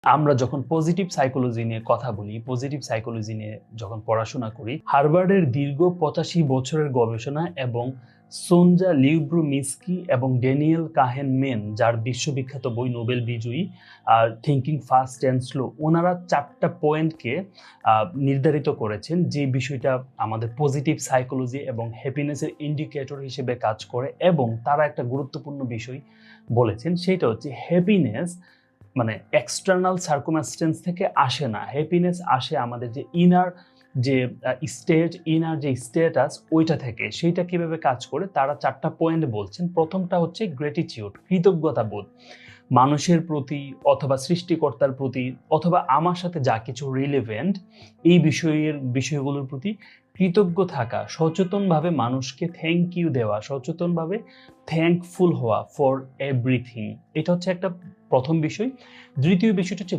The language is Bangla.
আমরা যখন পজিটিভ সাইকোলজি নিয়ে কথা বলি, পজিটিভ সাইকোলজি নিয়ে যখন পড়াশোনা করি, হার্ভার্ডের দীর্ঘ ৮৫ বছরের গবেষণা এবং সোনজা লিউব্রুমিস্কি এবং ড্যানিয়েল কাহেনমেন, যার বিশ্ববিখ্যাত বই নোবেল বিজয়ী থিঙ্কিং ফাস্ট অ্যান্ড স্লো, ওনারা ৪টা পয়েন্টকে নির্ধারিত করেছেন যে বিষয়টা আমাদের পজিটিভ সাইকোলজি এবং হ্যাপিনেসের ইন্ডিকেটর হিসেবে কাজ করে। এবং তারা একটা গুরুত্বপূর্ণ বিষয় বলেছেন, সেটা হচ্ছে হ্যাপিনেস মানে এক্সটার্নাল সার্কুমস্টেন্স থেকে আসে না। হ্যাপিনেস আসে আমাদের যে ইনার যে ইনার যে স্ট্যাটাস ওইটা থেকে। সেইটা কিভাবে কাজ করে তারা ৪টা পয়েন্ট বলছেন। প্রথমটা হচ্ছে গ্র্যাটিটিউড, কৃতজ্ঞতা বোধ। মানুষের প্রতি অথবা সৃষ্টিকর্তার প্রতি অথবা আমার সাথে যা কিছু রিলেভেন্ট এই বিষয়গুলোর প্রতি কৃতজ্ঞ থাকা, সচেতনভাবে মানুষকে থ্যাংক ইউ দেওয়া, সচেতনভাবে থ্যাঙ্কফুল হওয়া ফর এভরিথিং। এটা হচ্ছে একটা প্রথম বিষয়। দ্বিতীয় বিষয়টা হচ্ছে